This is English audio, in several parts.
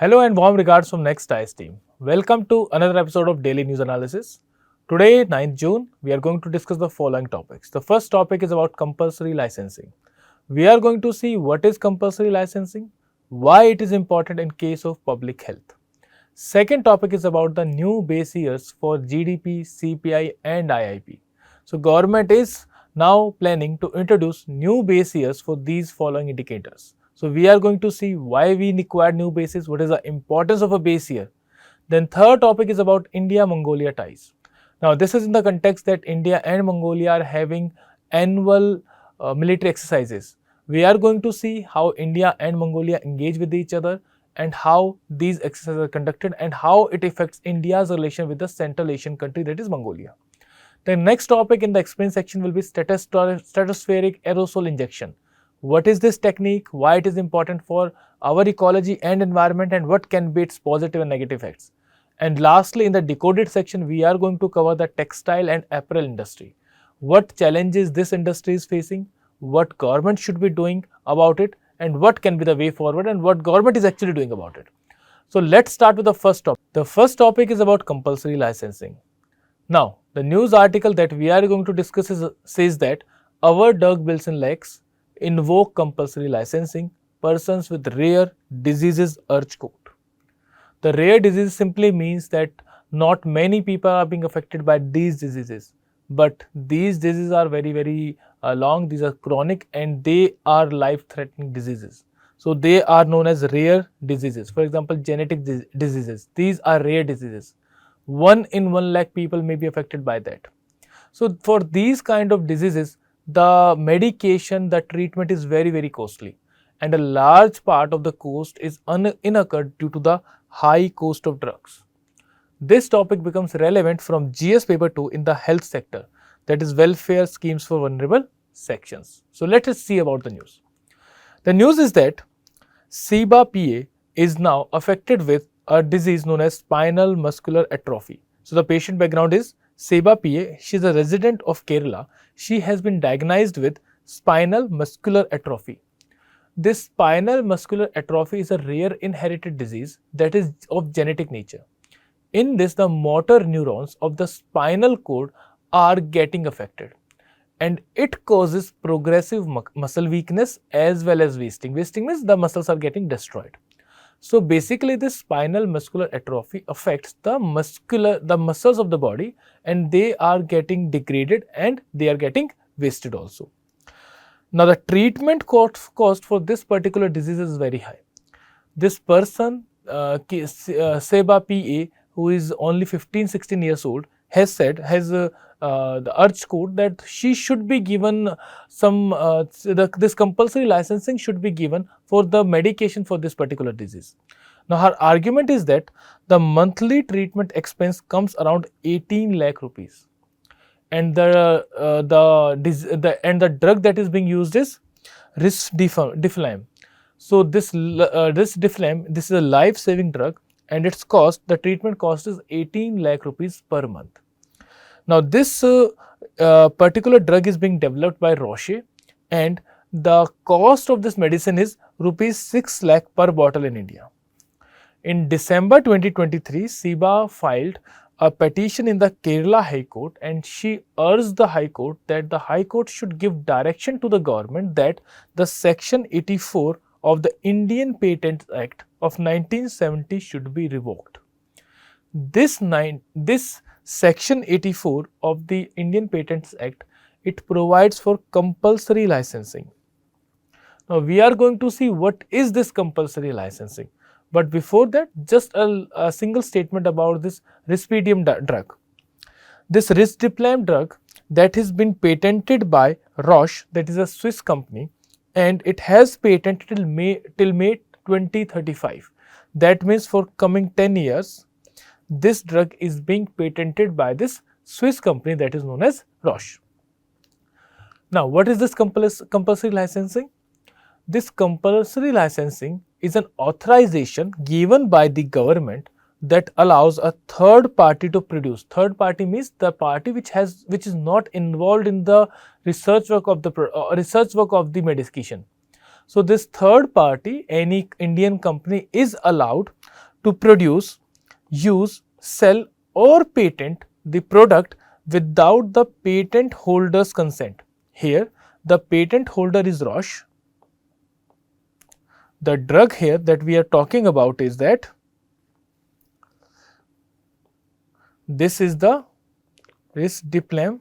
Hello and warm regards from NEXT IAS team. Welcome to another episode of Daily News Analysis. Today, 9th June, we are going to discuss the following topics. The first topic is about compulsory licensing. We are going to see what is compulsory licensing, why it is important in case of public health. Second topic is about the new base years for GDP, CPI and IIP. So, government is now planning to introduce new base years for these following indicators. So, we are going to see why we require new bases, what is the importance of a base year. Then third topic is about India-Mongolia ties. Now, this is in the context that India and Mongolia are having annual military exercises. We are going to see how India and Mongolia engage with each other and how these exercises are conducted and how it affects India's relation with the Central Asian country, that is Mongolia. The next topic in the explain section will be stratospheric aerosol injection. What is this technique, why it is important for our ecology and environment, and what can be its positive and negative effects. And lastly, in the decoded section, we are going to cover the textile and apparel industry. What challenges this industry is facing, what government should be doing about it, and what can be the way forward, and what government is actually doing about it. So let's start with the first topic. The first topic is about compulsory licensing. Now, the news article that we are going to discuss says that our Doug Wilson Lex invoke compulsory licensing, persons with rare diseases urge court. The rare disease simply means that not many people are being affected by these diseases, but these diseases are very long, these are chronic and they are life-threatening diseases. So, they are known as rare diseases. For example, genetic diseases, these are rare diseases. 1 in 1 lakh people may be affected by that. So, for these kind of diseases, the medication, the treatment is very costly, and a large part of the cost is incurred due to the high cost of drugs. This topic becomes relevant from GS paper 2 in the health sector, that is welfare schemes for vulnerable sections. So, let us see about the news. The news is that CPI is now affected with a disease known as spinal muscular atrophy. So, the patient background is CPI. She is a resident of Kerala. She has been diagnosed with spinal muscular atrophy. This spinal muscular atrophy is a rare inherited disease that is of genetic nature. In this, the motor neurons of the spinal cord are getting affected, and it causes progressive muscle weakness as well as wasting. Wasting means the muscles are getting destroyed. So basically, this spinal muscular atrophy affects the muscles of the body, and they are getting degraded and they are getting wasted also. Now, the treatment cost for this particular disease is very high. This person, CPI, who is only 15-16 years old, has the urge court that she should be given this compulsory licensing should be given for the medication for this particular disease. Now, her argument is that the monthly treatment expense comes around 18 lakh rupees, and the drug that is being used is risdiplam. So, this risdiplam, this is a life-saving drug, and its cost, the treatment cost is 18 lakh rupees per month. Now, this particular drug is being developed by Roche, and the cost of this medicine is rupees 6 lakh per bottle in India. In December 2023, CPI filed a petition in the Kerala High Court, and she urged the High Court that the High Court should give direction to the government that the Section 84 of the Indian Patents Act of 1970 should be revoked. This Section 84 of the Indian Patents Act, it provides for compulsory licensing. Now, we are going to see what is this compulsory licensing. But before that, just a single statement about this risdiplam drug. This risdiplam drug that has been patented by Roche, that is a Swiss company, and it has patent till May 2035. That means for coming 10 years, this drug is being patented by this Swiss company that is known as Roche. Now, what is this compulsory licensing? This compulsory licensing is an authorization given by the government that allows a third party to produce. Third party means the party which is not involved in the research work of the medication. So this third party, any Indian company, is allowed to produce, use, sell or patent the product without the patent holder's consent. Here the patent holder is Roche. The drug here that we are talking about is that this is the risdiplam.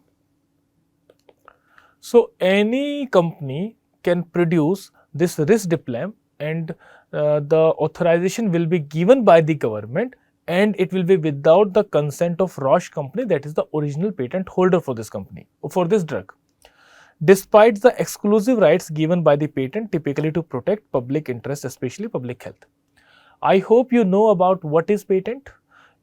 So any company can produce this risdiplam, and the authorization will be given by the government, and it will be without the consent of Roche company, that is the original patent holder for this company, for this drug, despite the exclusive rights given by the patent, typically to protect public interest, especially public health. I hope you know about what is patent.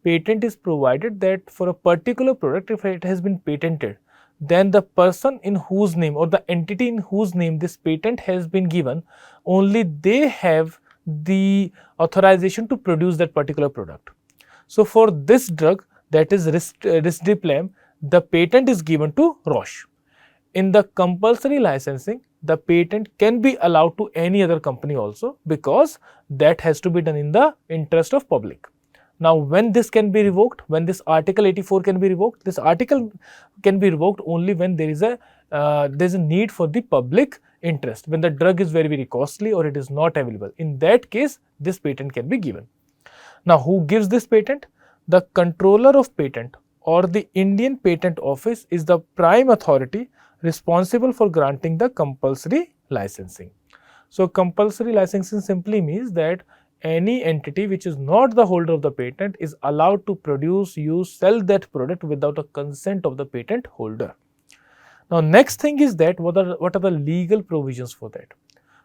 Patent is provided that for a particular product, if it has been patented, then the person in whose name or the entity in whose name this patent has been given, only they have the authorization to produce that particular product. So for this drug, that is risdiplam, the patent is given to Roche. In the compulsory licensing, the patent can be allowed to any other company also, because that has to be done in the interest of public. Now, when this can be revoked, when this article 84 can be revoked, this article can be revoked only when there is a need for the public interest, when the drug is very costly or it is not available. In that case, this patent can be given. Now, who gives this patent? The controller of patent or the Indian Patent Office is the prime authority responsible for granting the compulsory licensing. So, compulsory licensing simply means that any entity which is not the holder of the patent is allowed to produce, use, sell that product without a consent of the patent holder. Now, next thing is that what are the legal provisions for that?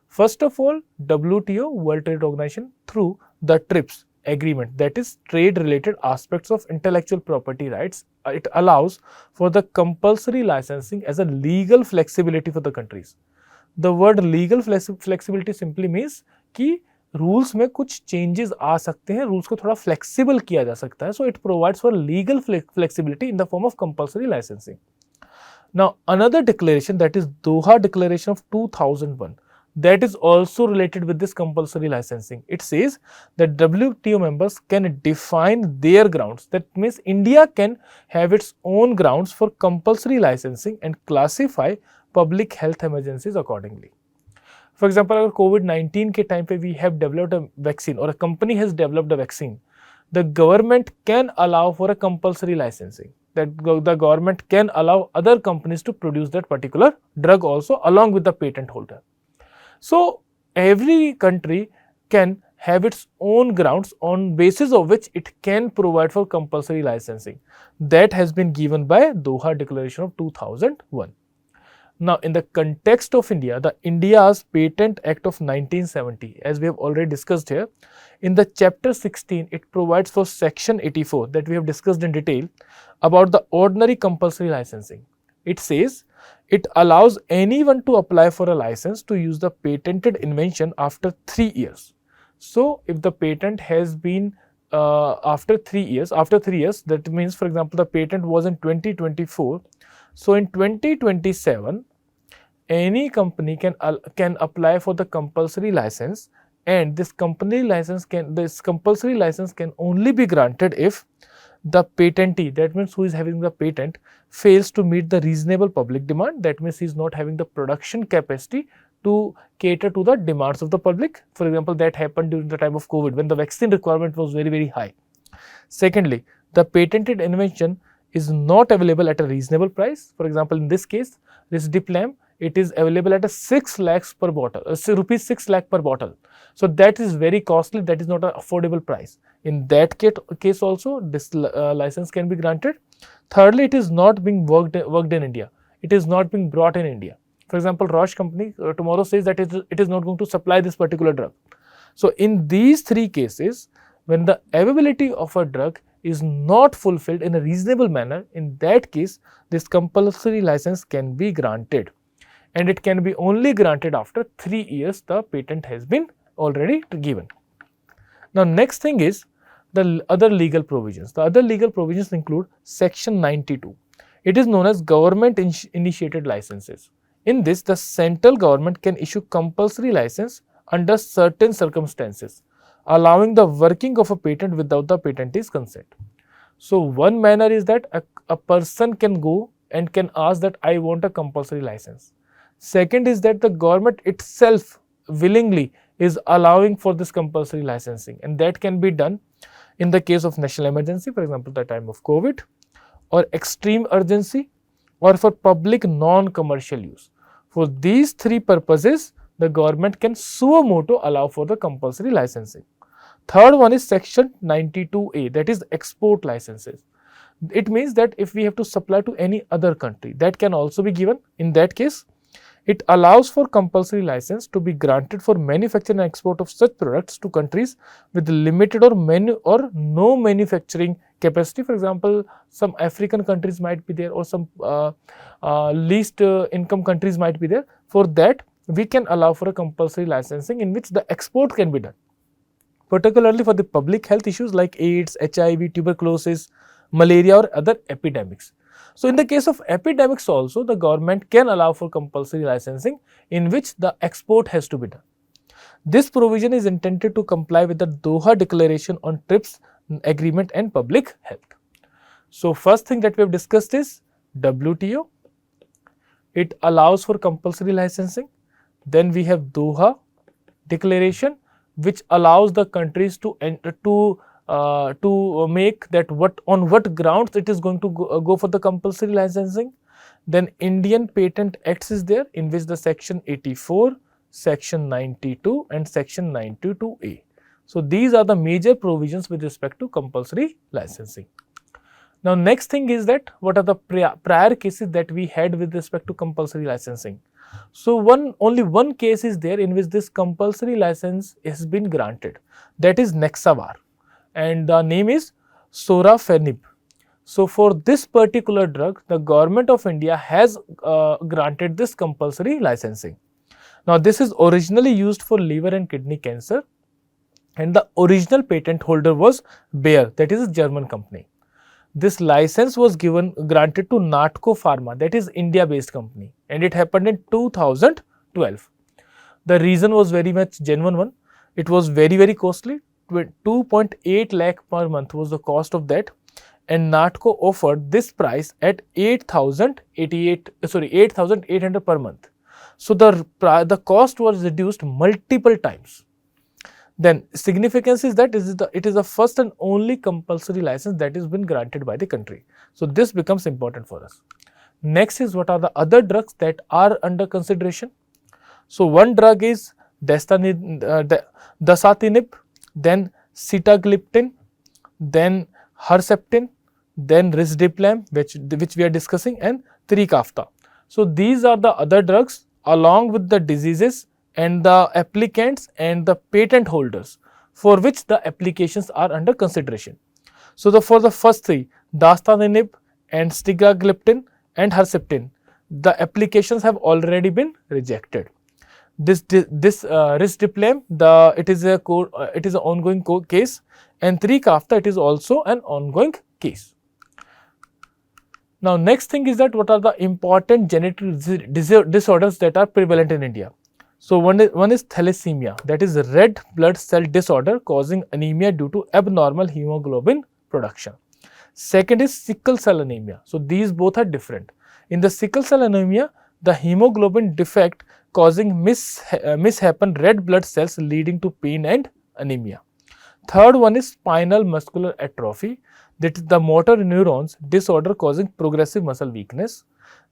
First of all, WTO, World Trade Organization, through the TRIPS agreement, that is trade related aspects of intellectual property rights, it allows for the compulsory licensing as a legal flexibility for the countries. The word legal flexibility simply means कि rules में कुछ changes आ सकते हैं, rules को थोड़ा flexible किया जा सकता है. So it provides for legal flexibility in the form of compulsory licensing. Now, another declaration, that is Doha Declaration of 2001, that is also related with this compulsory licensing. It says that WTO members can define their grounds. That means India can have its own grounds for compulsory licensing and classify public health emergencies accordingly. For example, अगर COVID-19 के time पे we have developed a vaccine or a company has developed a vaccine, the government can allow for a compulsory licensing. That the government can allow other companies to produce that particular drug also along with the patent holder. So every country can have its own grounds on basis of which it can provide for compulsory licensing. That has been given by Doha Declaration of 2001. Now, in the context of India, the India's Patent Act of 1970, as we have already discussed here, in the chapter 16, it provides for section 84 that we have discussed in detail about the ordinary compulsory licensing. It says it allows anyone to apply for a license to use the patented invention after 3 years. So, if the patent has been after 3 years, that means, for example, the patent was in 2024. So, in 2027, any company can apply for the compulsory license, and this compulsory license can only be granted if the patentee, that means who is having the patent, fails to meet the reasonable public demand. That means he is not having the production capacity to cater to the demands of the public. For example, that happened during the time of COVID when the vaccine requirement was very high. Secondly, the patented invention is not available at a reasonable price. For example, in this case, risdiplam, it is available at a 6 lakhs per bottle, rupees 6 lakh per bottle. So that is very costly. That is not an affordable price. In that case also, this license can be granted. Thirdly, it is not being worked in India. It is not being brought in India. For example, Roche company tomorrow says that it is not going to supply this particular drug. So in these 3 cases, when the availability of a drug is not fulfilled in a reasonable manner, in that case, this compulsory license can be granted, and it can be only granted after 3 years the patent has been already given. Now, next thing is the other legal provisions. The other legal provisions include section 92. It is known as government initiated licenses. In this, the central government can issue compulsory license under certain circumstances, allowing the working of a patent without the patentee's consent. So, one manner is that a person can go and can ask that I want a compulsory license. Second is that the government itself willingly is allowing for this compulsory licensing, and that can be done in the case of national emergency, for example, the time of COVID, or extreme urgency, or for public non-commercial use. For these three purposes, the government can suo motu allow for the compulsory licensing. Third one is section 92A, that is export licenses. It means that if we have to supply to any other country, that can also be given. In that case, it allows for compulsory license to be granted for manufacture and export of such products to countries with limited or no manufacturing capacity. For example, some African countries might be there, or some least income countries might be there. For that, we can allow for a compulsory licensing in which the export can be done, particularly for the public health issues like AIDS, HIV, tuberculosis, malaria, or other epidemics. So, in the case of epidemics also, the government can allow for compulsory licensing in which the export has to be done. This provision is intended to comply with the Doha Declaration on TRIPS Agreement and Public Health. So, first thing that we have discussed is WTO. It allows for compulsory licensing. Then we have Doha Declaration, which allows the countries to make that on what grounds it is going to go for the compulsory licensing. Then Indian Patent Acts is there, in which the section 84, section 92 and section 92A. So, these are the major provisions with respect to compulsory licensing. Now, next thing is that what are the prior cases that we had with respect to compulsory licensing. So, only one case is there in which this compulsory license has been granted, that is Nexavar, and the name is Sorafenib. So, for this particular drug, the government of India has granted this compulsory licensing. Now, this is originally used for liver and kidney cancer, and the original patent holder was Bayer, that is a German company. This license was granted to Natco Pharma, that is India based company, and it happened in 2012. The reason was very much genuine one. It was very costly. 2.8 lakh per month was the cost of that, and Natco offered this price at 8,800 per month. So, the cost was reduced multiple times. Then significance is that it is the first and only compulsory license that has been granted by the country. So, this becomes important for us. Next is what are the other drugs that are under consideration. So, one drug is dasatinib, then sitagliptin, then Herceptin, then risdiplam, which we are discussing, and Trikafta. So, these are the other drugs along with the diseases and the applicants and the patent holders for which the applications are under consideration. So, for the first three, dasatinib and sitagliptin and Herceptin, the applications have already been rejected. This risdiplam, it is an ongoing case, and Trikafta, it is also an ongoing case. Now, next thing is that what are the important genetic disorders that are prevalent in India. So, one is thalassemia, that is red blood cell disorder causing anemia due to abnormal hemoglobin production. Second is sickle cell anemia. So, these both are different. In the sickle cell anemia, the hemoglobin defect causing mishapen red blood cells leading to pain and anemia. Third one is spinal muscular atrophy, that is the motor neurons disorder causing progressive muscle weakness.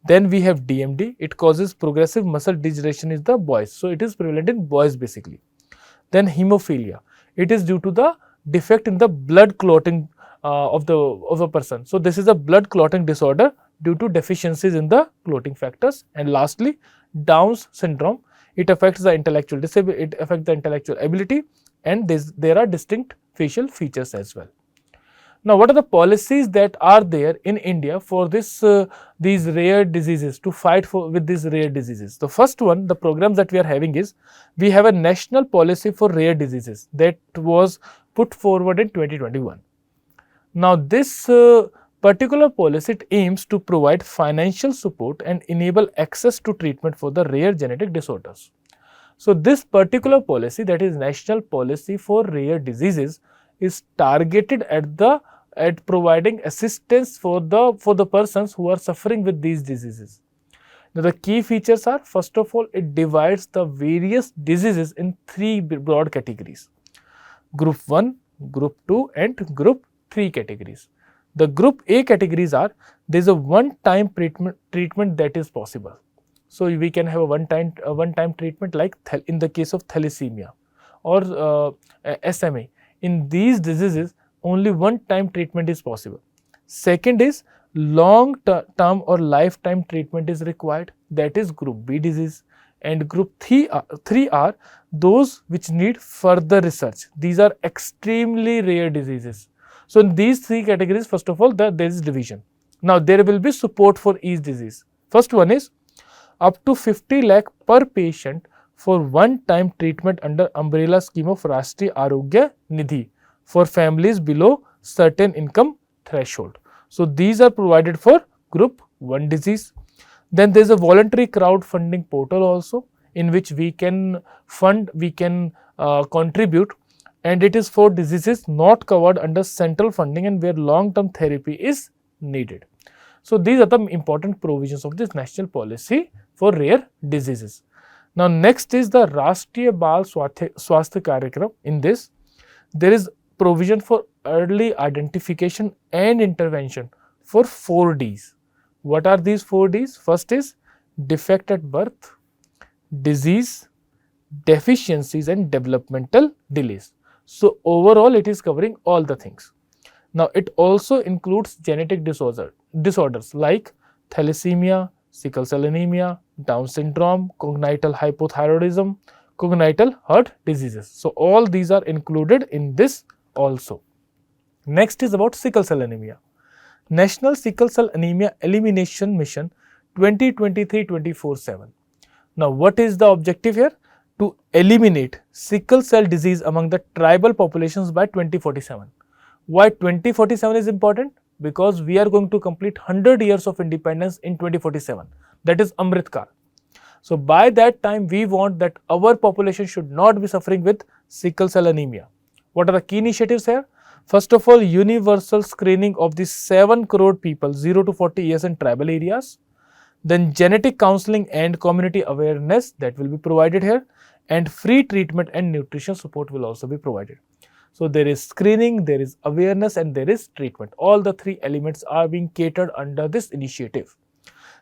Then we have DMD, it causes progressive muscle degeneration in the boys. So, it is prevalent in boys basically. Then hemophilia, it is due to the defect in the blood clotting of a person. So, this is a blood clotting disorder due to deficiencies in the clotting factors. And lastly, Down's syndrome, it affects the intellectual ability, and there are distinct facial features as well. Now, what are the policies that are there in India for these rare diseases, to fight with these rare diseases? The first one, the programs that we are having is, we have a national policy for rare diseases that was put forward in 2021. Now, this particular policy it aims to provide financial support and enable access to treatment for the rare genetic disorders. So, this particular policy, that is National Policy for Rare Diseases, is targeted at providing assistance for the persons who are suffering with these diseases. Now, the key features are, first of all, it divides the various diseases in three broad categories: Group 1, Group 2 and Group 3 categories. The Group A categories are, there is a one-time treatment that is possible. So, we can have a one-time treatment like in the case of thalassemia or SMA. In these diseases, only one-time treatment is possible. Second is, long-term or lifetime treatment is required, that is Group B disease. And Group 3 are those which need further research. These are extremely rare diseases. So, in these three categories, first of all, there is division. Now, there will be support for each disease. First one is up to 50 lakh per patient for one-time treatment under umbrella scheme of Rashtriya Arogya Nidhi for families below certain income threshold. So, these are provided for Group 1 disease. Then there is a voluntary crowdfunding portal also, in which we can fund, we can contribute, and it is for diseases not covered under central funding and where long-term therapy is needed. So, these are the important provisions of this national policy for rare diseases. Now, next is the Rashtriya Bal Swasthya Karyakram. In this, there is provision for early identification and intervention for 4 Ds. What are these 4 Ds? First is defect at birth, disease, deficiencies and developmental delays. So, overall it is covering all the things. Now, it also includes genetic disorders like thalassemia, sickle cell anemia, Down syndrome, congenital hypothyroidism, congenital heart diseases. So, all these are included in this also. Next is about sickle cell anemia. National Sickle Cell Anemia Elimination Mission 2023-24/7. Now, what is the objective here? To eliminate sickle cell disease among the tribal populations by 2047. Why 2047 is important? Because we are going to complete 100 years of independence in 2047. That is Amrit Kaal. So, by that time, we want that our population should not be suffering with sickle cell anemia. What are the key initiatives here? First of all, universal screening of the 7 crore people 0 to 40 years in tribal areas. Then genetic counseling and community awareness that will be provided here, and free treatment and nutrition support will also be provided. So, there is screening, there is awareness and there is treatment. All the 3 elements are being catered under this initiative.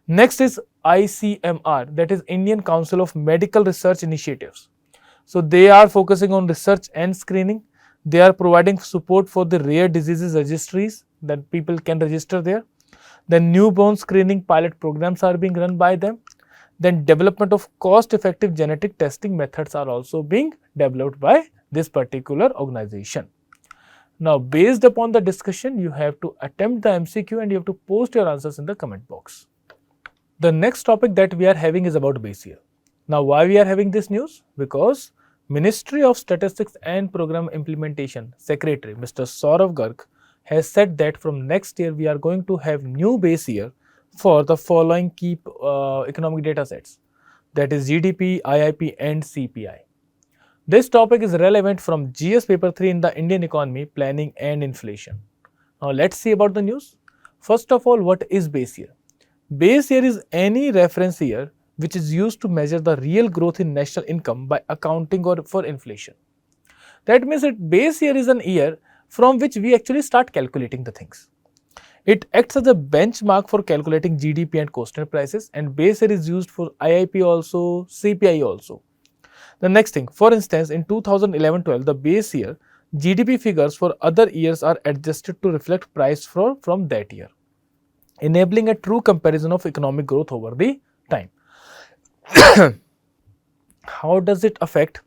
Next is ICMR, that is Indian Council of Medical Research Initiatives. So, they are focusing on research and screening. They are providing support for the rare diseases registries that people can register there. Then newborn screening pilot programs are being run by them. Then development of cost-effective genetic testing methods are also being developed by this particular organization. Now, based upon the discussion, you have to attempt the MCQ and you have to post your answers in the comment box. The next topic that we are having is about base year. Now, why we are having this news? Because Ministry of Statistics and Program Implementation Secretary Mr. Saurav Garg has said that from next year we are going to have new base year for the following key economic data sets, that is GDP, IIP and CPI. This topic is relevant from GS paper 3 in the Indian economy, planning and inflation. Now, let's see about the news. First of all, what is base year? Base year is any reference year which is used to measure the real growth in national income by accounting for inflation. That means that base year is an year from which we actually start calculating the things. It acts as a benchmark for calculating GDP and coastal prices, and base year is used for IIP also, CPI also. The next thing, for instance, in 2011-12, the base year GDP figures for other years are adjusted to reflect price from that year, enabling a true comparison of economic growth over the time. How does it affect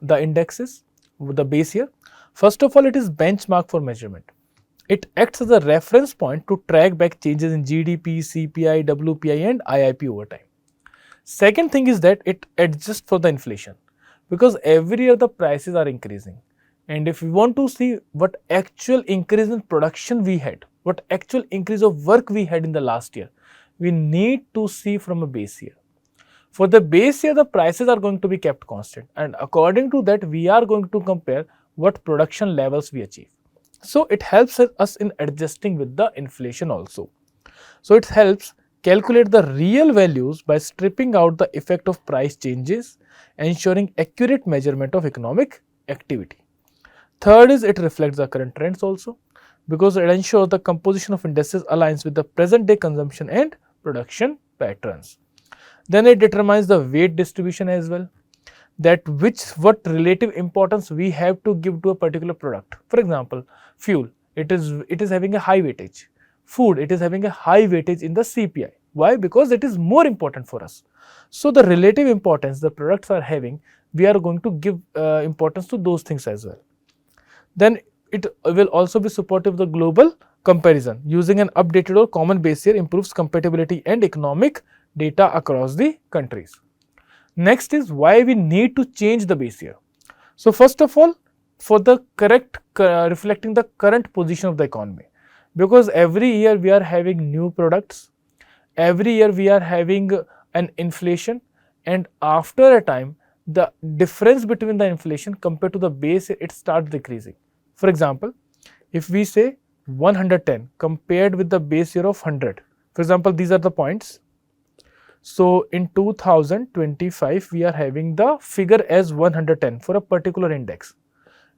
the indexes with the base year? First of all, it is benchmark for measurement. It acts as a reference point to track back changes in GDP, CPI, WPI and IIP over time. Second thing is that it adjusts for the inflation, because every year the prices are increasing And if we want to see what actual increase in production we had, what actual increase of work we had in the last year, we need to see from a base year. For the base year, the prices are going to be kept constant, and according to that, we are going to compare what production levels we achieve. So it helps us in adjusting with the inflation also. So it helps calculate the real values by stripping out the effect of price changes, ensuring accurate measurement of economic activity. Third is it reflects the current trends also, because it ensures the composition of indices aligns with the present day consumption and production patterns. Then it determines the weight distribution as well, that what relative importance we have to give to a particular product. For example, fuel, it is having a high weightage. Food, it is having a high weightage in the CPI. Why? Because it is more important for us. So the relative importance the products are having, we are going to give importance to those things as well. Then it will also be supportive of the global comparison. Using an updated or common base year improves compatibility and economic data across the countries. Next is why we need to change the base year. So first of all, for the correct reflecting the current position of the economy, because every year we are having new products, every year we are having an inflation, and after a time the difference between the inflation compared to the base year, it starts decreasing. For example, if we say 110 compared with the base year of 100, for example, these are the points. So in 2025 we are having the figure as 110 for a particular index,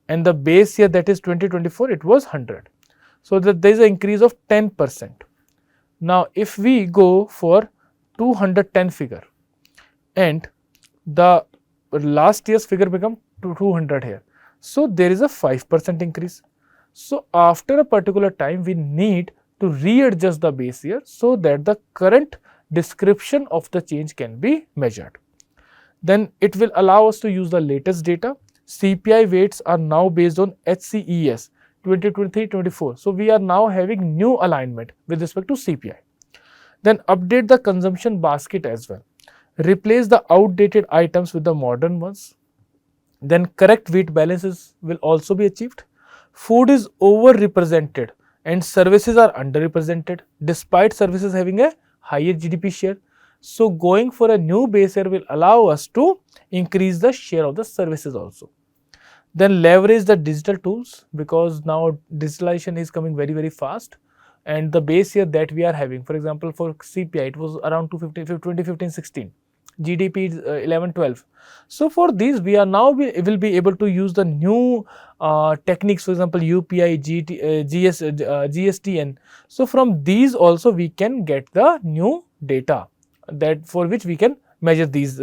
and the base year, that is 2024, it was 100. So that there is an increase of 10%. Now if we go for 210 figure and the last year's figure become 200 here, so there is a 5% increase. So after a particular time we need to readjust the base year so that the current description of the change can be measured. Then it will allow us to use the latest data. CPI weights are now based on HCES 2023-24. So we are now having new alignment with respect to CPI. Then update the consumption basket as well. Replace the outdated items with the modern ones. Then correct weight balances will also be achieved. Food is overrepresented and services are underrepresented, despite services having a higher GDP share. So going for a new base year will allow us to increase the share of the services also. Then leverage the digital tools, because now digitalization is coming very fast, and the base year that we are having, for example, for CPI it was around 2015-16, GDP is 11-12. So for these we are now will be able to use the new techniques, for example UPI, GSTN. So from these also we can get the new data that for which we can measure these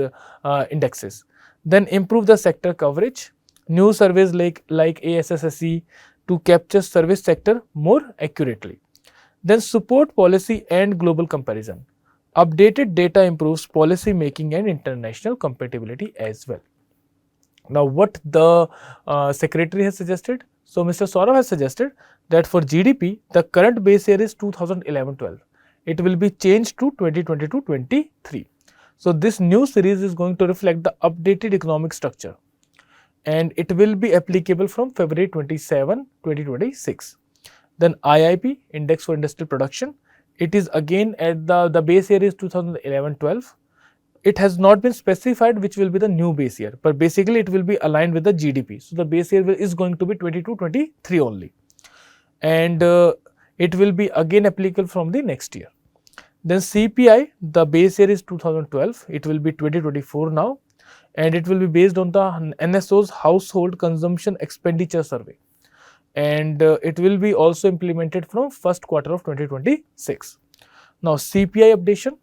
indexes. Then improve the sector coverage. New surveys like ASSSE to capture service sector more accurately. Then support policy and global comparison. Updated data improves policy making and international compatibility as well. Now what the secretary has suggested? So Mr. Saurav has suggested that for GDP the current base year is 2011-12. It will be changed to 2022-23. So this new series is going to reflect the updated economic structure, and it will be applicable from February 27, 2026. Then IIP, Index for Industrial Production, it is again at the base year is 2011-12. It has not been specified which will be the new base year, but basically it will be aligned with the GDP. So the base year is going to be 22-23 only, and it will be again applicable from the next year. Then CPI, the base year is 2012, it will be 2024 now, and it will be based on the NSO's Household Consumption Expenditure Survey, and it will be also implemented from first quarter of 2026. Now CPI updation,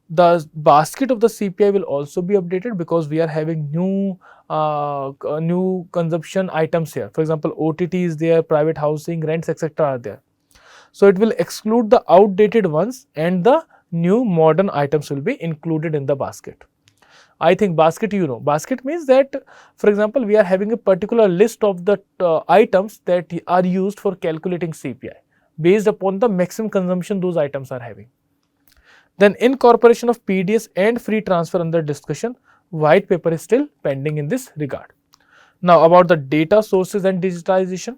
the basket of the CPI will also be updated because we are having new consumption items here. For example, OTT is there, private housing, rents, etc. are there. So it will exclude the outdated ones and the new modern items will be included in the basket. I think basket, you know, basket means that, for example, we are having a particular list of the items that are used for calculating CPI based upon the maximum consumption those items are having. Then incorporation of PDS and free transfer under discussion, white paper is still pending in this regard. Now about the data sources and digitization.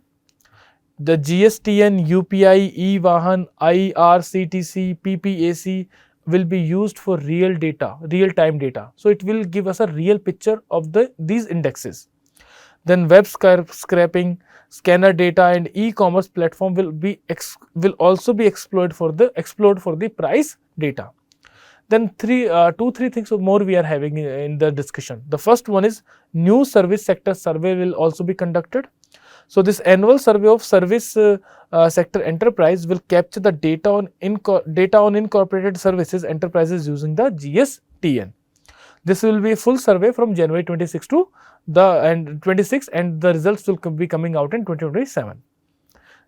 The GSTN, UPI, E-Vahan, IRCTC, PPAC will be used for real data, real-time data. So it will give us a real picture of these indexes. Then web scraping, scanner data, and e-commerce platform will also be explored for the price data. Then three things more we are having in the discussion. The first one is new service sector survey will also be conducted. So this annual survey of service sector enterprise will capture the data on incorporated services enterprises using the GSTN. This will be a full survey from January 26 to the 26, and the results will be coming out in 2027.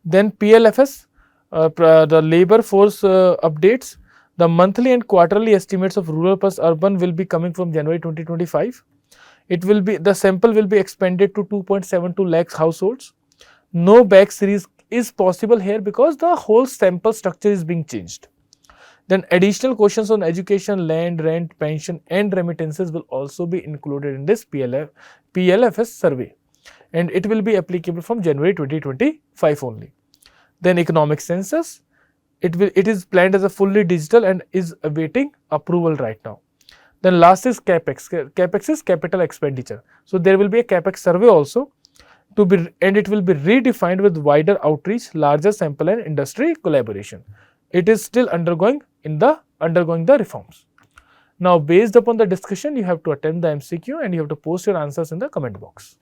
Then PLFS, the labor force updates. The monthly and quarterly estimates of rural plus urban will be coming from January 2025. The sample will be expanded to 2.72 lakhs households. No back series is possible here because the whole sample structure is being changed. Then additional questions on education, land, rent, pension and remittances will also be included in this PLFS survey, and it will be applicable from January 2025 only. Then economic census, it is planned as a fully digital and is awaiting approval right now. Then last is CAPEX. CAPEX is capital expenditure. So there will be a CAPEX survey also and it will be redefined with wider outreach, larger sample and industry collaboration. It is still undergoing the reforms. Now based upon the discussion, you have to attempt the MCQ and you have to post your answers in the comment box.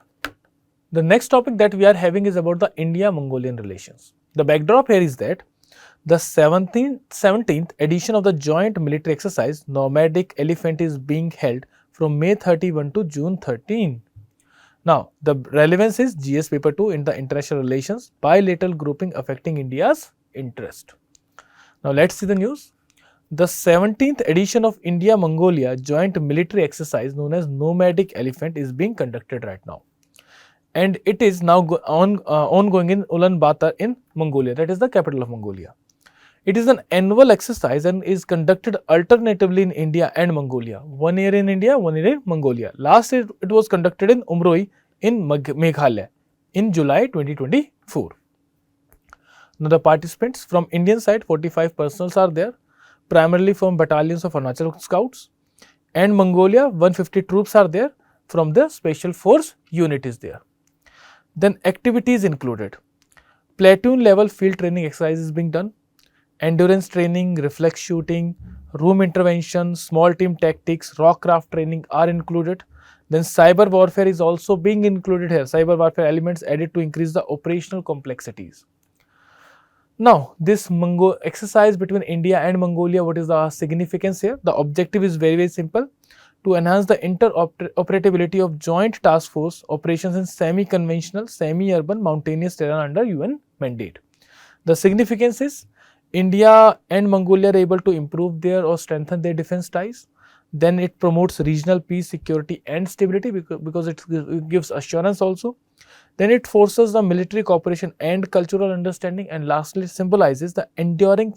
The next topic that we are having is about the India-Mongolian relations. The backdrop here is that the 17th edition of the joint military exercise Nomadic Elephant is being held from May 31 to June 13. Now, the relevance is GS paper 2 in the international relations, bilateral grouping affecting India's interest. Now, let's see the news. The 17th edition of India-Mongolia joint military exercise known as Nomadic Elephant is being conducted right now. And it is now ongoing in Ulaanbaatar in Mongolia, that is the capital of Mongolia. It is an annual exercise and is conducted alternatively in India and Mongolia. 1 year in India, 1 year in Mongolia. Last year it was conducted in Umroi in Meghalaya in July 2024. Now the participants from Indian side, 45 personnel are there, primarily from battalions of Arunachal Scouts, and Mongolia 150 troops are there from the special force unit is there. Then activities included. Platoon level field training exercise is being done. Endurance training, reflex shooting, room intervention, small team tactics, rockcraft training are included. Then cyber warfare is also being included here. Cyber warfare elements added to increase the operational complexities. Now, this exercise between India and Mongolia, what is the significance here? The objective is very simple. To enhance the interoperability of joint task force operations in semi-conventional, semi-urban, mountainous terrain under UN mandate. The significance is India and Mongolia are able to improve their or strengthen their defense ties. Then it promotes regional peace, security and stability because it gives assurance also. Then it forces the military cooperation and cultural understanding, and lastly symbolizes the enduring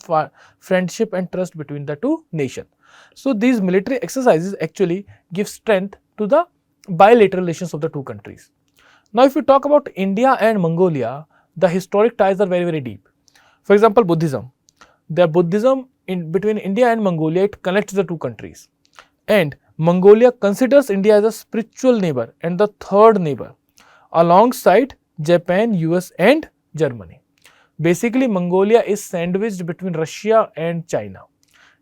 friendship and trust between the two nations. So these military exercises actually give strength to the bilateral relations of the two countries. Now if we talk about India and Mongolia, the historic ties are very deep. For example, Buddhism. The Buddhism between India and Mongolia, it connects the two countries, and Mongolia considers India as a spiritual neighbor and the third neighbor alongside Japan, US and Germany. Basically, Mongolia is sandwiched between Russia and China.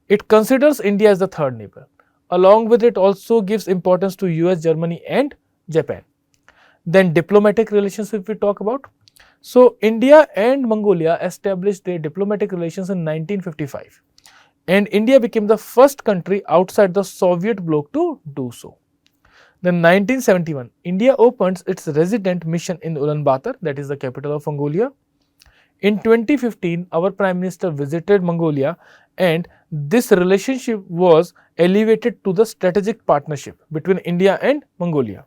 It considers India as the third neighbor. Along with it also gives importance to US, Germany and Japan. Then diplomatic relations if we talk about. So, India and Mongolia established their diplomatic relations in 1955, and India became the first country outside the Soviet bloc to do so. Then 1971, India opens its resident mission in Ulaanbaatar, that is the capital of Mongolia. In 2015, our Prime Minister visited Mongolia, and this relationship was elevated to the strategic partnership between India and Mongolia.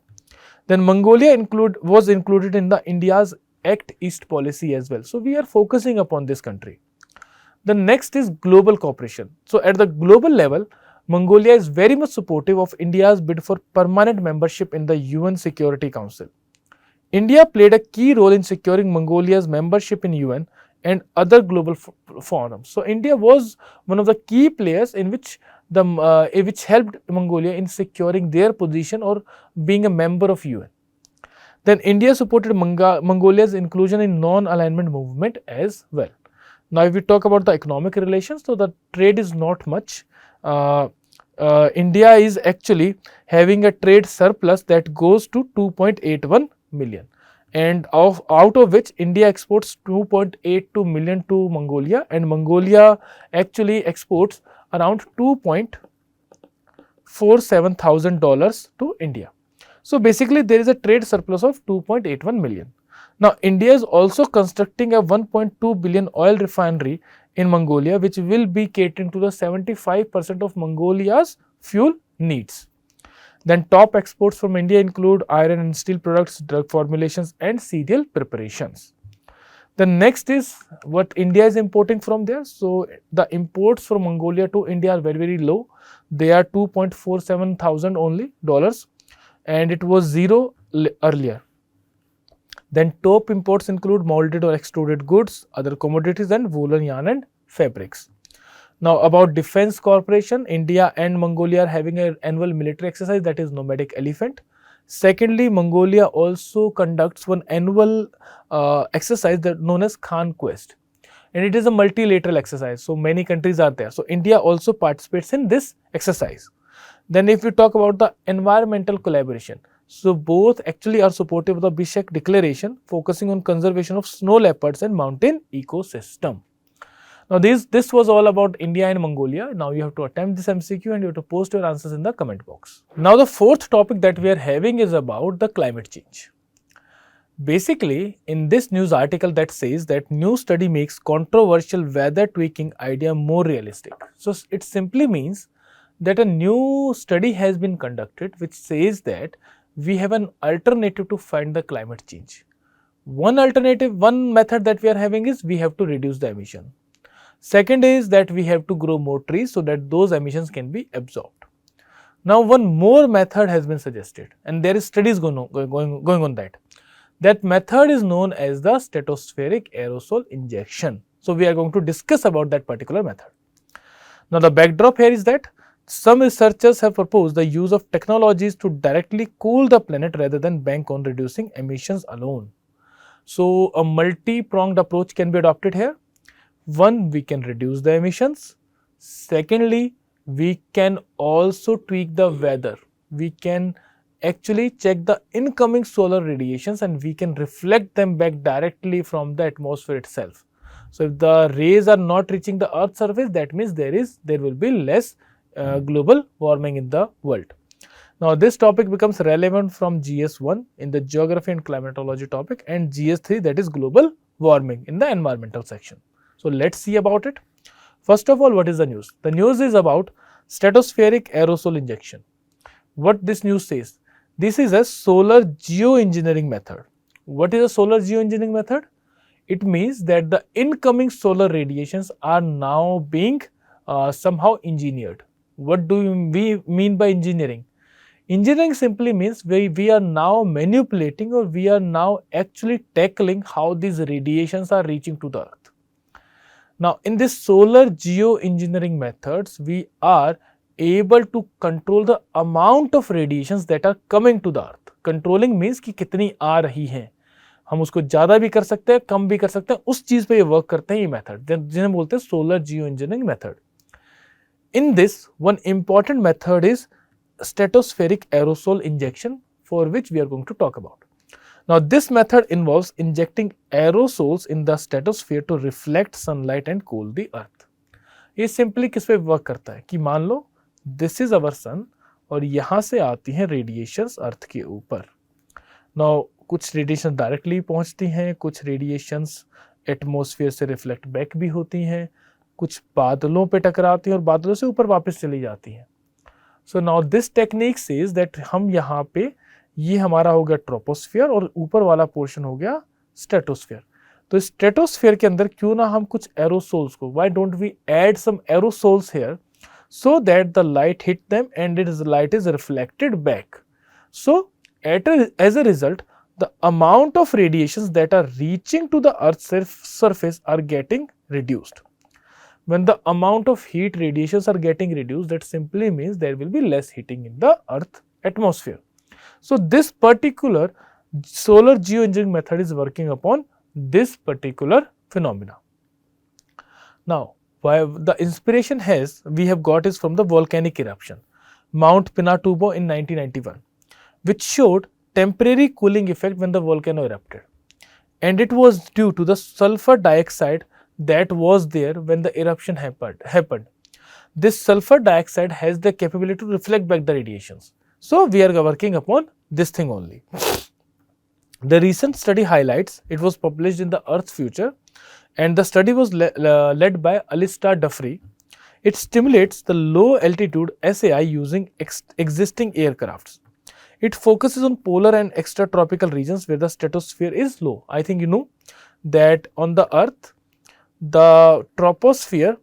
Then Mongolia was included in the India's Act East policy as well. So we are focusing upon this country. The next is global cooperation. So at the global level, Mongolia is very much supportive of India's bid for permanent membership in the UN Security Council. India played a key role in securing Mongolia's membership in UN and other global forums. So India was one of the key players in which helped Mongolia in securing their position or being a member of UN. Then India supported Mongolia's inclusion in non-alignment movement as well. Now, if we talk about the economic relations, so the trade is not much. India is actually having a trade surplus that goes to 2.81 million, and out of which India exports 2.82 million to Mongolia, and Mongolia actually exports around $2.47,000 to India. So basically there is a trade surplus of 2.81 million. Now India is also constructing a 1.2 billion oil refinery in Mongolia, which will be catering to the 75% of Mongolia's fuel needs. Then top exports from India include iron and steel products, drug formulations and cereal preparations. The next is what India is importing from there. So the imports from Mongolia to India are very low. They are 2.47 thousand only dollars, and it was zero earlier. Then top imports include molded or extruded goods, other commodities and woolen yarn and fabrics. Now about defense cooperation, India and Mongolia are having an annual military exercise, that is nomadic elephant. Secondly, Mongolia also conducts one annual exercise that known as Khan Quest, and it is a multilateral exercise. So many countries are there. So India also participates in this exercise. Then if we talk about the environmental collaboration, so both actually are supportive of the Bishkek Declaration, focusing on conservation of snow leopards and mountain ecosystem. Now this was all about India and Mongolia. Now you have to attempt this MCQ and you have to post your answers in the comment box. Now the fourth topic that we are having is about the climate change. Basically, in this news article that says that new study makes controversial weather tweaking idea more realistic. So it simply means that a new study has been conducted which says that we have an alternative to find the climate change. One method that we are having is we have to reduce the emission. Second is that we have to grow more trees so that those emissions can be absorbed. Now one more method has been suggested, and there is studies going on that. That method is known as the Stratospheric Aerosol Injection. So we are going to discuss about that particular method. Now the backdrop here is that some researchers have proposed the use of technologies to directly cool the planet rather than bank on reducing emissions alone. So a multi-pronged approach can be adopted here. One, we can reduce the emissions. Secondly, we can also tweak the weather. We can actually check the incoming solar radiations and we can reflect them back directly from the atmosphere itself. So if the rays are not reaching the Earth's surface, that means there will be less global warming in the world. Now this topic becomes relevant from GS1 in the geography and climatology topic and GS3, that is global warming, in the environmental section. So let's see about it. First of all, what is the news? The news is about stratospheric aerosol injection. What this news says? This is a solar geoengineering method. What is a solar geoengineering method? It means that the incoming solar radiations are now being somehow engineered. What do we mean by engineering? Engineering simply means we are now manipulating, or we are now actually tackling how these radiations are reaching to the Earth. Now in this solar geoengineering methods, we are able to control the amount of radiations that are coming to the Earth. Controlling means कि कितनी आ रही हैं, हम उसको ज़्यादा भी कर सकते हैं, कम भी कर सकते हैं, उस चीज़ पे ये वर्क करते हैं ये मेथड, जिन्हें बोलते हैं solar geoengineering method. In this, one important method is stratospheric aerosol injection, for which we are going to talk about. Now this method involves injecting aerosols in the stratosphere to reflect sunlight and cool the earth. ये simply किस पे work करता है कि मान लो this is our sun और यहाँ से आती हैं radiations अर्थ के ऊपर. Now कुछ radiations directly पहुँचती हैं, कुछ radiations atmosphere से reflect back भी होती हैं, कुछ बादलों पे टकराती हैं और बादलों से ऊपर वापस चली जाती हैं. So now this technique says that हम यहाँ पे ये हमारा हो गया ट्रोपोस्फियर और ऊपर वाला पोर्शन हो गया स्ट्रेटोस्फियर. तो स्ट्रेटोस्फियर के अंदर क्यों ना हम कुछ एरोसोल्स को, why don't we add some aerosols here so that the light hit them and its light is reflected back. So as a result, the amount of radiations that are reaching to the Earth's surface are getting reduced. When the amount of heat radiations are getting reduced, that simply means there will be less heating in the Earth atmosphere. So this particular solar geoengineering method is working upon this particular phenomena. Now, why the inspiration we have got is from the volcanic eruption, Mount Pinatubo in 1991, which showed temporary cooling effect when the volcano erupted, and it was due to the sulfur dioxide that was there when the eruption happened. This sulfur dioxide has the capability to reflect back the radiations. So we are working upon this thing only. The recent study highlights, it was published in the Earth's Future, and the study was led by Alistair Duffrey. It stimulates the low altitude SAI using existing aircrafts. It focuses on polar and extratropical regions where the stratosphere is low. I think you know that on the Earth, the troposphere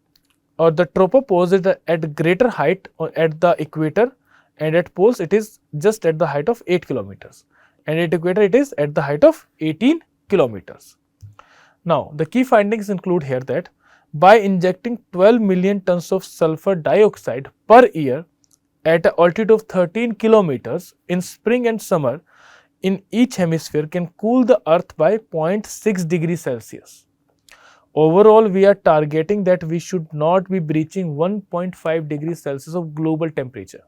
or the tropopause is at greater height at the equator, and at poles it is just at the height of 8 kilometers, and at equator it is at the height of 18 kilometers. Now, the key findings include here that by injecting 12 million tons of sulfur dioxide per year at an altitude of 13 kilometers in spring and summer in each hemisphere can cool the Earth by 0.6 degrees Celsius. Overall, we are targeting that we should not be breaching 1.5 degrees Celsius of global temperature.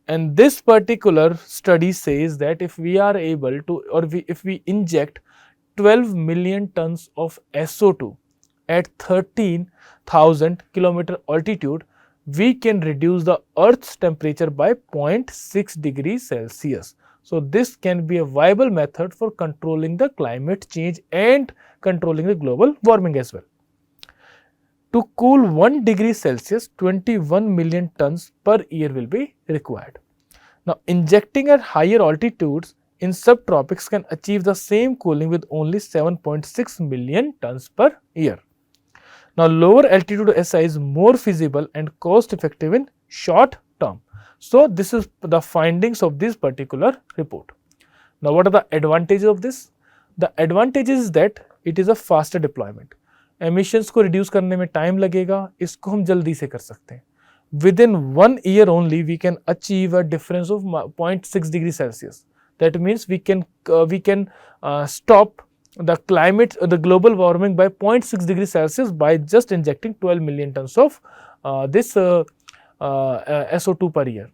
And this particular study says that if we are able to, or if we inject 12 million tons of SO2 at 13,000 kilometer altitude, we can reduce the Earth's temperature by 0.6 degrees Celsius. So this can be a viable method for controlling the climate change and controlling the global warming as well. To cool 1 degree Celsius, 21 million tons per year will be required. Now, injecting at higher altitudes in subtropics can achieve the same cooling with only 7.6 million tons per year. Now, lower altitude SI is more feasible and cost effective in short term. So, this is the findings of this particular report. Now, what are the advantages of this? The advantages is that it is a faster deployment. Emissions को reduce करने में time लगेगा, इसको हम जल्दी से कर सकते हैं. Within 1 year only, we can achieve a difference of 0.6 degrees Celsius. That means we can stop the global warming by 0.6 degrees Celsius by just injecting 12 million tons of this SO2 per year.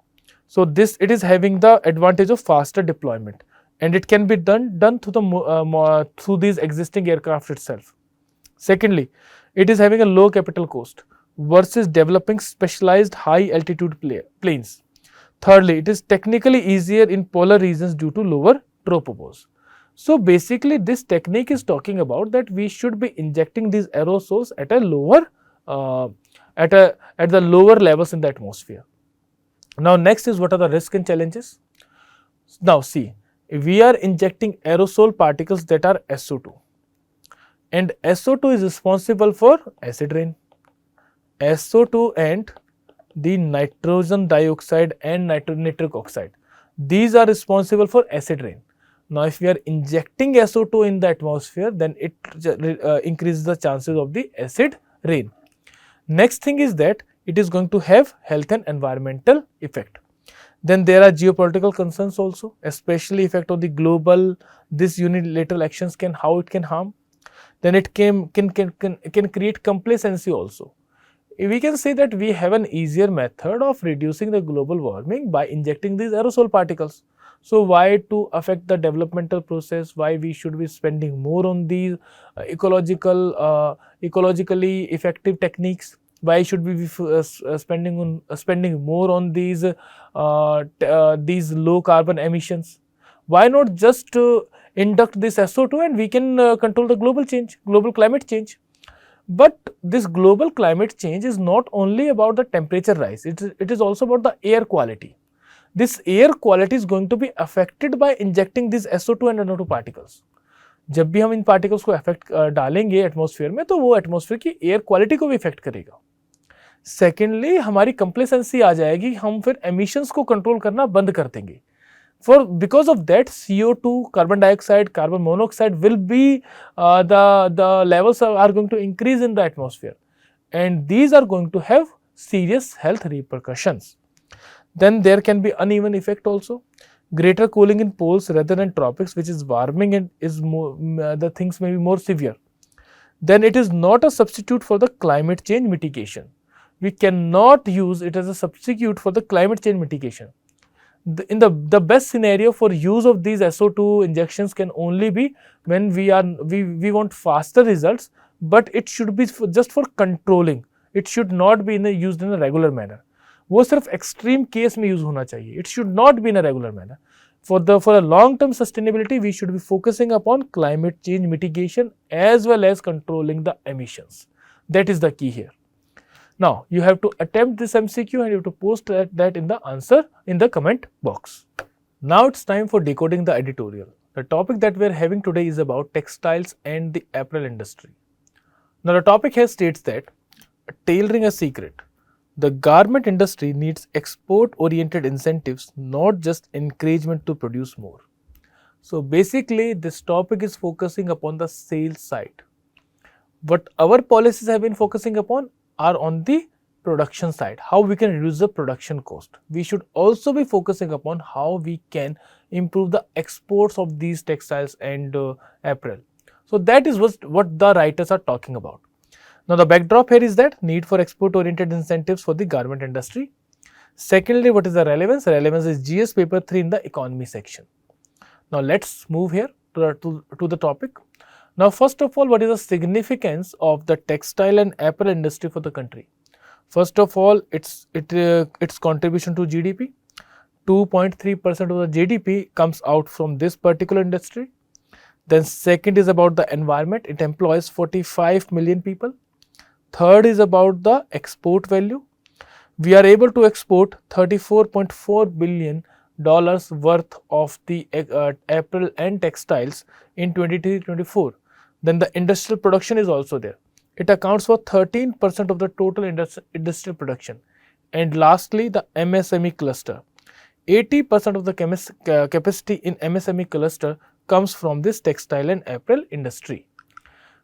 So it is having the advantage of faster deployment, and it can be done through these existing aircraft itself. Secondly, it is having a low capital cost versus developing specialized high altitude planes. Thirdly, it is technically easier in polar regions due to lower tropopause. So basically, this technique is talking about that we should be injecting these aerosols at a lower at the lower levels in the atmosphere. Now, next is what are the risks and challenges. Now, see, we are injecting aerosol particles that are SO2, and SO2 is responsible for acid rain. SO2 and the nitrogen dioxide and nitric oxide, these are responsible for acid rain. Now, if we are injecting SO2 in the atmosphere, then it increases the chances of the acid rain. Next thing is that it is going to have health and environmental effect. Then there are geopolitical concerns also, especially effect of the global, this unilateral actions how it can harm. Then it can create complacency also. We can say that we have an easier method of reducing the global warming by injecting these aerosol particles. So why to affect the developmental process? Why we should be spending more on these ecologically effective techniques? Why should we be spending more on these low carbon emissions? Why not just induct this SO2 and we can control the global climate change? But this global climate change is not only about the temperature rise, it is also about the air quality. This air quality is going to be affected by injecting these SO2 and NO2 particles. जब भी हम इन particles को affect डालेंगे atmosphere में, तो वो atmosphere की air quality को भी affect करेगा. Secondly, हमारी complacency आ जाएगी, हम फिर emissions को control करना बंद कर देंगे. Because of that, CO2, carbon dioxide, carbon monoxide will be the levels are going to increase in the atmosphere, and these are going to have serious health repercussions. Then there can be uneven effect also. Greater cooling in poles rather than tropics, which is warming and is more, the things may be more severe. Then it is not a substitute for the climate change mitigation. We cannot use it as a substitute for the climate change mitigation. The best scenario for use of these SO2 injections can only be when we want faster results, but it should be just for controlling. It should not be used in a regular manner. वो सिर्फ extreme case में use होना चाहिए. It should not be in a regular manner. For a long term sustainability, we should be focusing upon climate change mitigation as well as controlling the emissions. That is the key here. Now you have to attempt this MCQ and you have to post that in the answer in the comment box. Now it's time for decoding the editorial. The topic that we are having today is about textiles and the apparel industry. Now the topic here states that, tailoring a secret, the garment industry needs export-oriented incentives, not just encouragement to produce more. So basically, this topic is focusing upon the sales side. What our policies have been focusing upon are on the production side, how we can reduce the production cost. We should also be focusing upon how we can improve the exports of these textiles and apparel. So that is what the writers are talking about. Now the backdrop here is that need for export oriented incentives for the garment industry. Secondly, what is the relevance? Relevance is GS paper 3 in the economy section. Now let's move here to the topic. Now first of all, what is the significance of the textile and apparel industry for the country? First of all, its contribution to GDP. 2.3% of the GDP comes out from this particular industry. Then second is about the environment. It employs 45 million people. Third is about the export value. We are able to export $34.4 billion worth of the apparel and textiles in 2023-24. Then the industrial production is also there. It accounts for 13% of the total industrial production. And lastly, the MSME cluster. 80% of the capacity in MSME cluster comes from this textile and apparel industry.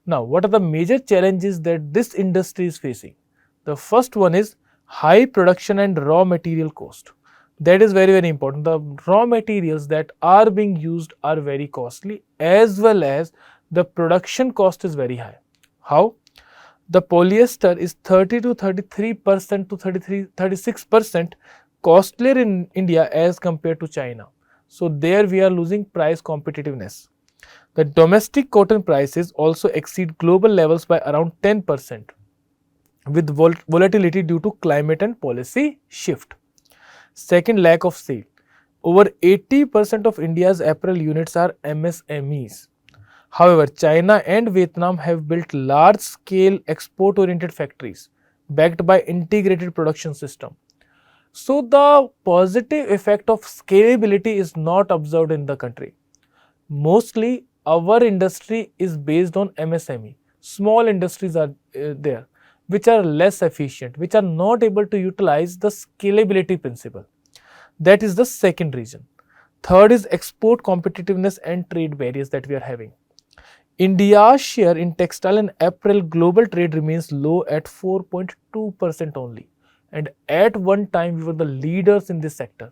Now, what are the major challenges that this industry is facing? The first one is high production and raw material cost. That is very, very important. The raw materials that are being used are very costly, as well as the production cost is very high. How? The polyester is 30 to 33% to 36% costlier in India as compared to China. So there we are losing price competitiveness. The domestic cotton prices also exceed global levels by around 10%, with volatility due to climate and policy shift. Second, lack of sale. Over 80% of India's apparel units are MSMEs. However, China and Vietnam have built large-scale export-oriented factories backed by integrated production system. So the positive effect of scalability is not observed in the country. Mostly, our industry is based on MSME. Small industries are there, which are less efficient, which are not able to utilize the scalability principle. That is the second reason. Third is export competitiveness and trade barriers that we are having. India's share in textile and apparel global trade remains low at 4.2% only. And at one time, we were the leaders in this sector.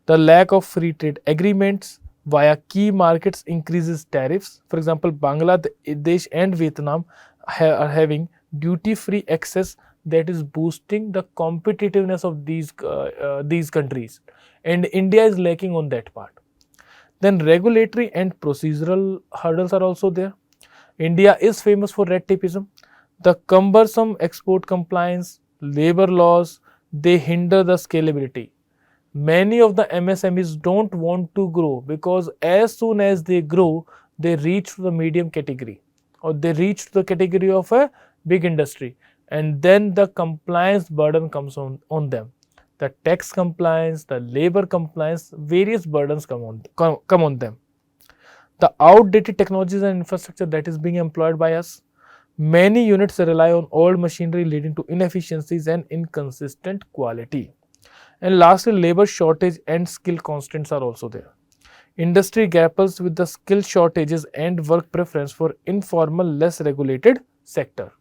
The lack of free trade agreements via key markets increases tariffs. For example, Bangladesh and Vietnam are having duty-free access that is boosting the competitiveness of these countries, and India is lacking on that part. Then regulatory and procedural hurdles are also there. India is famous for red tapeism. The cumbersome export compliance, labor laws, they hinder the scalability. Many of the MSMEs don't want to grow because as soon as they grow, they reach to the medium category or they reach to the category of a big industry, and then the compliance burden comes on them. The tax compliance, the labor compliance, various burdens come on them. The outdated technologies and infrastructure that is being employed by us. Many units rely on old machinery leading to inefficiencies and inconsistent quality. And lastly, labor shortage and skill constraints are also there. Industry grapples with the skill shortages and work preference for informal, less regulated sector.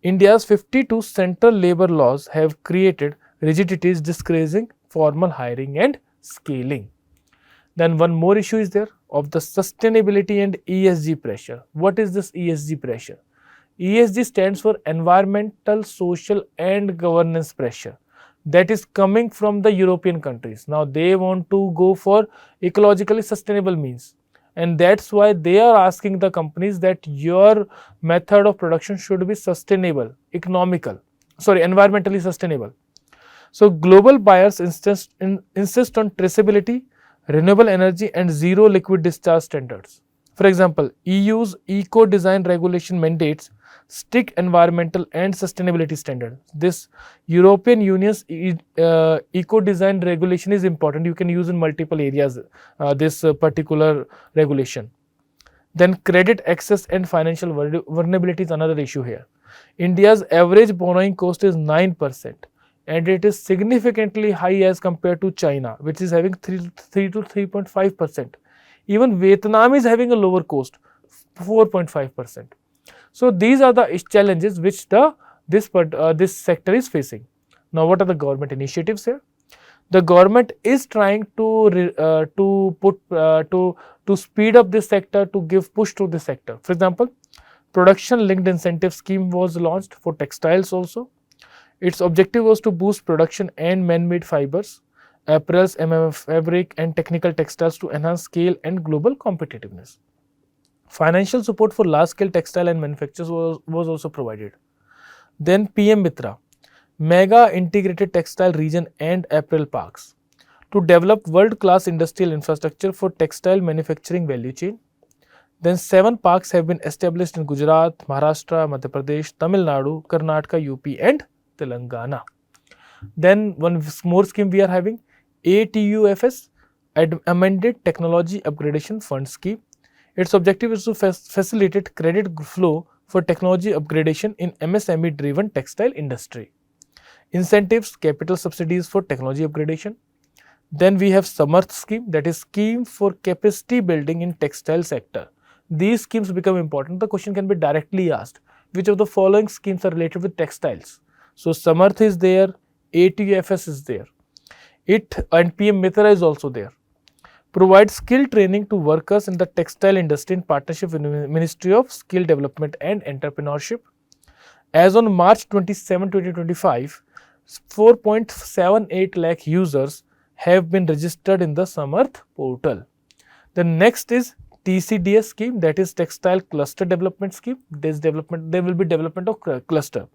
India's 52 central labor laws have created rigidities discouraging formal hiring and scaling. Then one more issue is there of the sustainability and ESG pressure. What is this ESG pressure? ESG stands for environmental, social and governance pressure that is coming from the European countries. Now they want to go for ecologically sustainable means, and that's why they are asking the companies that your method of production should be sustainable, environmentally sustainable. So global buyers insist on traceability, renewable energy and zero liquid discharge standards. For example, EU's eco-design regulation mandates strict environmental and sustainability standards. This European Union's eco-design regulation is important. You can use in multiple areas this particular regulation. Then credit access and financial vulnerability is another issue here. India's average borrowing cost is 9%, and it is significantly high as compared to China, which is having 3 to 3.5%. Even Vietnam is having a lower cost, 4.5%. So these are the challenges which this sector is facing. Now, what are the government initiatives here? The government is trying to speed up this sector, to give push to this sector. For example, production linked incentive scheme was launched for textiles also. Its objective was to boost production and man-made fibers, apparels, fabric and technical textiles to enhance scale and global competitiveness. Financial support for large-scale textile and manufacturers was also provided. Then PM Mitra, mega integrated textile region and apparel parks to develop world-class industrial infrastructure for textile manufacturing value chain. Then 7 parks have been established in Gujarat, Maharashtra, Madhya Pradesh, Tamil Nadu, Karnataka, UP and Telangana. Then one more scheme we are having, ATUFS, Amended Technology Upgradation Fund Scheme. Its objective is to facilitate credit flow for technology upgradation in MSME driven textile industry. Incentives, capital subsidies for technology upgradation. Then we have Samarth scheme, that is scheme for capacity building in textile sector. These schemes become important. The question can be directly asked, which of the following schemes are related with textiles? So Samarth is there, ATUFS is there. It and PM Mitra is also there. Provide skill training to workers in the textile industry in partnership with the Ministry of Skill Development and Entrepreneurship. As on March 27, 2025, 4.78 lakh users have been registered in the Samarth portal. The next is TCDS scheme, that is Textile Cluster Development Scheme. There will be development of cluster.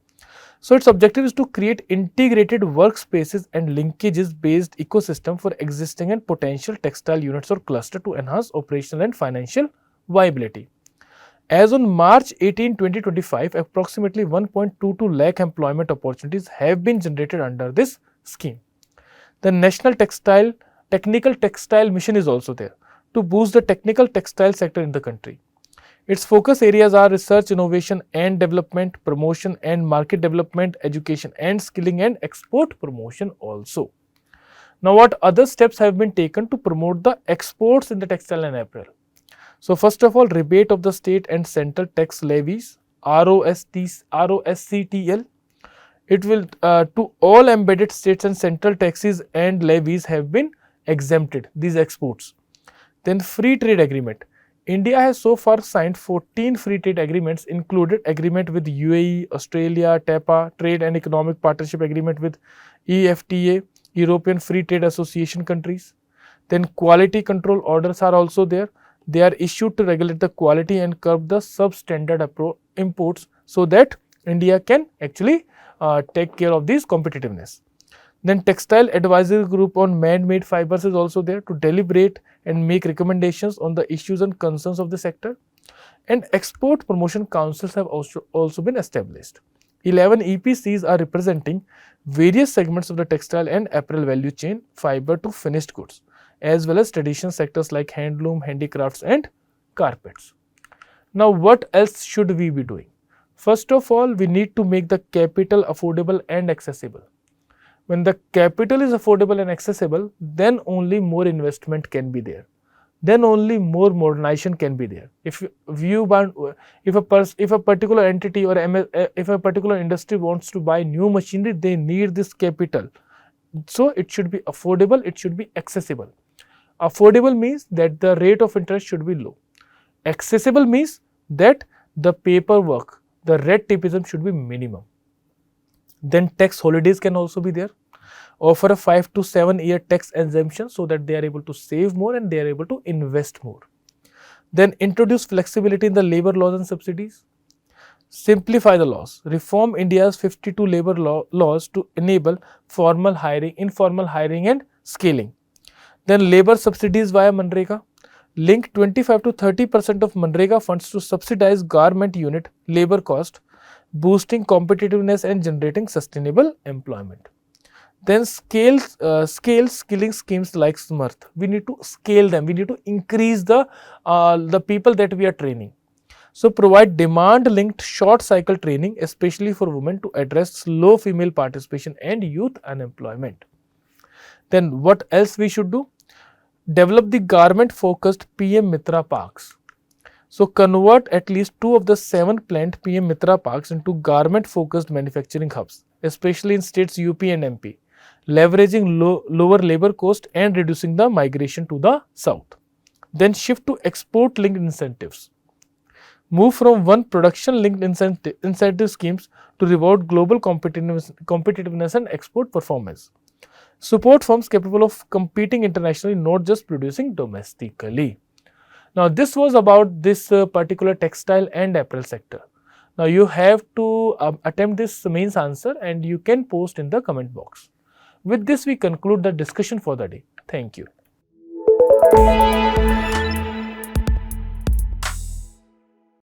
So its objective is to create integrated workspaces and linkages based ecosystem for existing and potential textile units or cluster to enhance operational and financial viability. As on March 18, 2025, approximately 1.22 lakh employment opportunities have been generated under this scheme. The National Technical Textile Mission is also there to boost the technical textile sector in the country. Its focus areas are research, innovation and development, promotion and market development, education and skilling and export promotion also. Now, what other steps have been taken to promote the exports in the textile and apparel? So, first of all, rebate of the state and central tax levies, ROSCTL. It will to all embedded states and central taxes and levies have been exempted, these exports. Then free trade agreement. India has so far signed 14 free trade agreements, included agreement with UAE, Australia, TAPA, Trade and Economic Partnership Agreement with EFTA, European Free Trade Association countries. Then quality control orders are also there. They are issued to regulate the quality and curb the substandard imports so that India can actually take care of this competitiveness. Then Textile Advisory Group on Man-Made Fibers is also there to deliberate and make recommendations on the issues and concerns of the sector. And Export Promotion Councils have also been established. 11 EPCs are representing various segments of the textile and apparel value chain, fiber to finished goods, as well as traditional sectors like handloom, handicrafts and carpets. Now, what else should we be doing? First of all, we need to make the capital affordable and accessible. When the capital is affordable and accessible, then only more investment can be there. Then only more modernization can be there. If a particular entity or if a particular industry wants to buy new machinery, they need this capital. So it should be affordable, it should be accessible. Affordable means that the rate of interest should be low. Accessible means that the paperwork, the red tapeism should be minimum. Then tax holidays can also be there. Offer a 5 to 7 year tax exemption so that they are able to save more and they are able to invest more. Then introduce flexibility in the labor laws and subsidies. Simplify the laws. Reform India's 52 labor laws to enable formal hiring, informal hiring and scaling. Then labor subsidies via Manrega. Link 25 to 30% of Manrega funds to subsidize garment unit labor cost, boosting competitiveness and generating sustainable employment. Then scale skilling schemes like Smarth. We need to scale them. We need to increase the people that we are training. So provide demand-linked short cycle training, especially for women, to address low female participation and youth unemployment. Then what else we should do? Develop the garment-focused PM Mitra parks. So convert at least 2 of the 7 planned PM Mitra parks into garment-focused manufacturing hubs, especially in states UP and MP, leveraging lower labor cost and reducing the migration to the south. Then shift to export-linked incentives. Move from one production-linked incentive schemes to reward global competitiveness and export performance. Support firms capable of competing internationally, not just producing domestically. Now, this was about this particular textile and apparel sector. Now, you have to attempt this mains answer and you can post in the comment box. With this, we conclude the discussion for the day. Thank you.